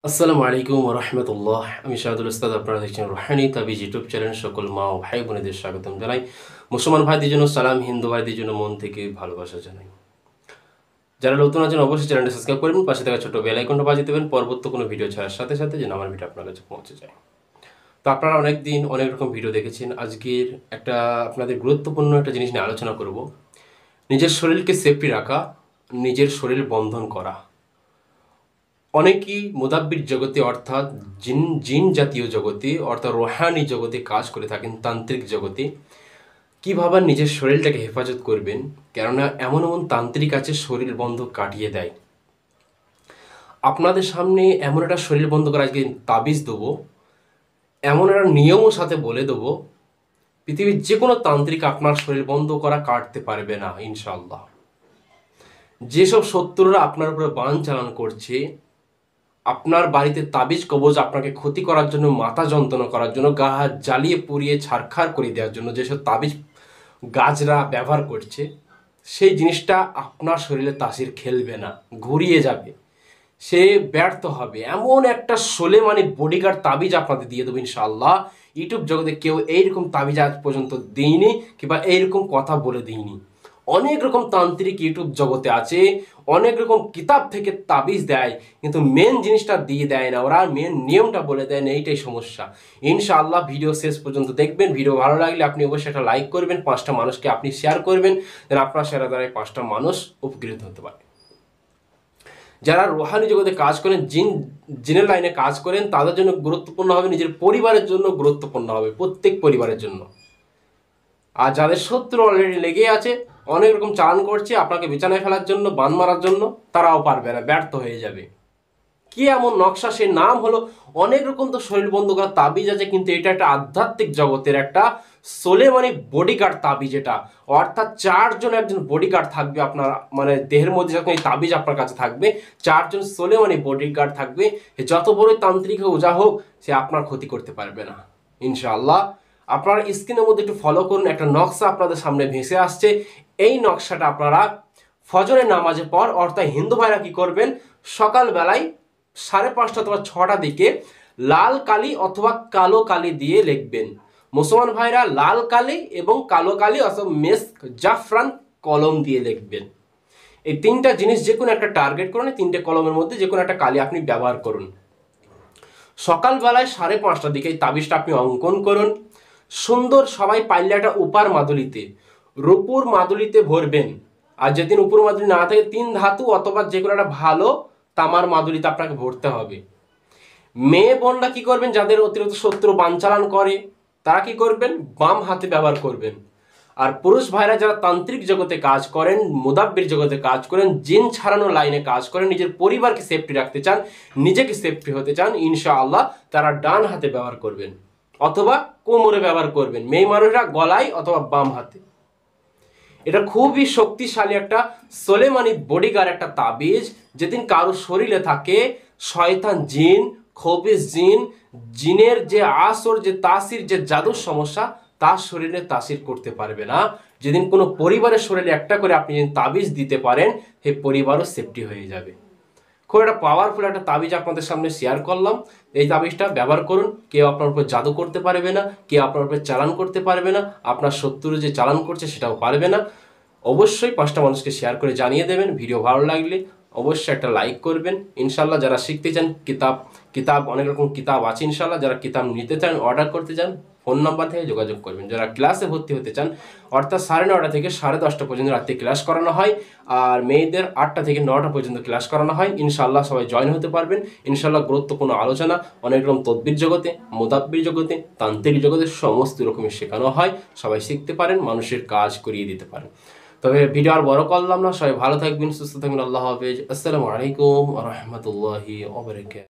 আসসালামু আলাইকুম রহমতুল্লাহ। আমি শাহাদুল উস্তাদ, আপনারা দেখছেন রুহানি তাবিজ ইউটিউব চ্যানেল। সকল মা ও ভাই বোনেদের স্বাগতম জানাই। মুসলমান ভাইদের জন্য সালাম, হিন্দু ভাইদের জন্য মন থেকে ভালোবাসা জানাই। যারা নতুন আছেন অবশ্যই চ্যানেলটা সাবস্ক্রাইব করবেন, পাশে থাকা ছোট বেল আইকনটা বাজিয়ে দেবেন পরবর্তী কোনো ভিডিও ছাড়ার সাথে সাথে যেন আমার ভিডিও আপনার কাছে পৌঁছে যায়। তো আপনারা অনেক দিন অনেক রকম ভিডিও দেখেছেন। আজকের একটা আপনাদের গুরুত্বপূর্ণ একটা জিনিস নিয়ে আলোচনা করব। নিজের শরীরকে সেফটি রাখা, নিজের শরীর বন্ধন করা। অনেকেই মুদাব্বির জগতে অর্থাৎ জিন জিন জাতীয় জগতে অর্থাৎ রোহানি জগতে কাজ করে থাকেন, তান্ত্রিক জগতে। কীভাবে নিজের শরীরটাকে হেফাজত করবেন, কেননা এমন এমন তান্ত্রিক আছে শরীর বন্ধ কাটিয়ে দেয়। আপনাদের সামনে এমন একটা শরীর বন্ধ করা আজকে তাবিজ দেবো, এমন একটা নিয়মও সাথে বলে দেবো, পৃথিবীর যে কোনো তান্ত্রিক আপনার শরীর বন্ধ করা কাটতে পারবে না ইনশাআল্লাহ। যেসব শত্রুরা আপনার উপরে বান চালান করছে, আপনার বাড়িতে তাবিজ কবজ আপনাকে ক্ষতি করার জন্য, মাথা যন্ত্রণা করার জন্য, গা হাত জ্বালিয়ে পুড়িয়ে ছারখার করে দেওয়ার জন্য যেসব তাবিজ গাছরা ব্যবহার করছে, সেই জিনিসটা আপনার শরীরে তাসির খেলবে না, ঘুরিয়ে যাবে, সে ব্যর্থ হবে। এমন একটা সোলেমানি বডিগার্ড তাবিজ আপনাদের দিয়ে দেবো ইনশাআল্লাহ। ইউটিউব জগতে কেউ এইরকম তাবিজ আজ পর্যন্ত দিইনি, কিংবা এইরকম কথা বলে দিইনি। অনেক রকম তান্ত্রিক ইউটিউব জগতে আছে, অনেক রকম কিতাব থেকে তাবিজ দেয়, কিন্তু মেন জিনিসটা দিয়ে দেয় না, ওরা মেন নিয়মটা বলে দেয় না। এইটাই সমস্যা। ইনশাআল্লাহ ভিডিও শেষ পর্যন্ত দেখবেন। ভিডিও ভালো লাগলে আপনি অবশ্যই একটা লাইক করবেন, 5টা মানুষকে আপনি শেয়ার করবেন, যেন আপনার শেয়ার দ্বারা 5টা মানুষ উপকৃত হতে পারে। যারা রোহানি জগতে কাজ করেন, জিনের লাইনে কাজ করেন, তাদের জন্য গুরুত্বপূর্ণ হবে, নিজের পরিবারের জন্য গুরুত্বপূর্ণ হবে, প্রত্যেক পরিবারের জন্য। আর যাদের শত্রু অলরেডি লেগে আছে, অনেক রকম চালান করছে আপনাকে বিছানায় ফেলার জন্য, বান মারার জন্য, তারাও পারবে না, ব্যর্থ হয়ে যাবে। কি এমন নকশা, সে নাম হলো, অনেক রকম তো শরীর বন্ধ করা তাবিজ আছে, কিন্তু এটা একটা আধ্যাত্মিক জগতের একটা সোলেমানি বডিগার্ড তাবিজ। এটা অর্থাৎ 4জন একজন বডিগার্ড থাকবে আপনার, মানে দেহের মধ্যে যখন এই তাবিজ আপনার কাছে থাকবে, 4জন সোলেমানি বডিগার্ড থাকবে। যত বড়ই তান্ত্রিক হোক, যা হোক, সে আপনার ক্ষতি করতে পারবে না ইনশাআল্লাহ। আপনারা স্ক্রিনের মধ্যে একটু ফলো করুন, একটা নকশা আপনাদের সামনে ভেসে আসছে। এই নকশাটা আপনারা ফজরের নামাজের পর, অর্থাৎ হিন্দু ভাইরা কি করবেন, সকালবেলায় 5:30 অথবা 6টার দিকে লাল কালি অথবা কালো কালি দিয়ে লিখবেন। মুসলমান ভাইরা লাল কালি এবং কালো কালি অথবা মেস্ক জাফরান কলম দিয়ে লিখবেন। এই 3টা জিনিস যে কোনো একটা টার্গেট করুন, 3টে কলমের মধ্যে যে কোনো একটা কালি আপনি ব্যবহার করুন। সকালবেলায় 5:30টার দিকে এই তাবিজটা আপনি অঙ্কন করুন। সুন্দর সবাই পাইলে একটা উপার মাদুলিতে, রূপুর মাদুলিতে ভরবেন। আর যেদিন উপর মাদুলি না থাকে, 3 ধাতু অথবা যে কোনো একটা ভালো তামার মাদুলিতে আপনাকে ভরতে হবে। মেয়ে বোনরা কি করবেন, যাদের অতিরিক্ত শত্রু বানচালান করে, তারা কি করবেন, বাম হাতে ব্যবহার করবেন। আর পুরুষ ভাইরা যারা তান্ত্রিক জগতে কাজ করেন, মুদাব্বির জগতে কাজ করেন, জিন ছাড়ানো লাইনে কাজ করেন, নিজের পরিবারকে সেফটি রাখতে চান, নিজেকে সেফটি হতে চান, ইনশাআল্লাহ তারা ডান হাতে ব্যবহার করবেন অথবা কোমরে ব্যবহার করবেন। মেয়ে মানুষরা গলায় অথবা বাম হাতে। এটা খুবই শক্তিশালী একটা সোলেমানি বডিগার্ড একটা তাবিজ। যেদিন কারো শরীরে থাকে শয়তান জিন, খবিস জিন, জিনের যে আসর, যে তাসির, যে জাদুর সমস্যা, তার শরীরে তাসির করতে পারবে না। যেদিন কোনো পরিবারের শরীরে একটা করে আপনি যদি তাবিজ দিতে পারেন, সেই পরিবারও সেফটি হয়ে যাবে। খুব একটা পাওয়ারফুল একটা তাবিজ আপনাদের সামনে শেয়ার করলাম। এই তাবিজটা ব্যবহার করুন। কেউ আপনার উপর জাদু করতে পারবে না, কেউ আপনার উপর চালান করতে পারবে না, আপনার শত্রু যে চালান করছে সেটাও পারবে না। অবশ্যই 5টা মানুষকে শেয়ার করে জানিয়ে দেবেন। ভিডিও ভালো লাগলে অবশ্যই একটা লাইক করবেন। ইনশাল্লাহ যারা শিখতে চান, কিতাব অনেক রকম কিতাব আছে ইনশাল্লাহ। যারা কিতাব নিতে চান, অর্ডার করতে চান, ফোন নাম্বার থেকে যোগাযোগ করবেন। যারা ক্লাসে ভর্তি হতে চান, অর্থাৎ 9:30 থেকে 10:30 পর্যন্ত রাত্রে ক্লাস করানো হয়, আর মেয়েদের 8টা থেকে 9টা পর্যন্ত ক্লাস করানো হয়। ইনশাআল্লাহ সবাই জয়েন হতে পারবেন। ইনশাআল্লাহ গুরুত্বপূর্ণ আলোচনা, অনেক রকম তদবির জগতে, মুদাব্বির জগতে, তান্ত্রিক জগতে সমস্ত রকমের শেখানো হয়। সবাই শিখতে পারেন, মানুষের কাজ করিয়ে দিতে পারেন। তবে ভিডিও আর বড় করলাম না, সবাই ভালো থাকবেন, সুস্থ থাকবেন। আল্লাহ হাফেজ। আসসালামু আলাইকুম ওয়া রাহমাতুল্লাহি ওয়া বারাকাতুহু।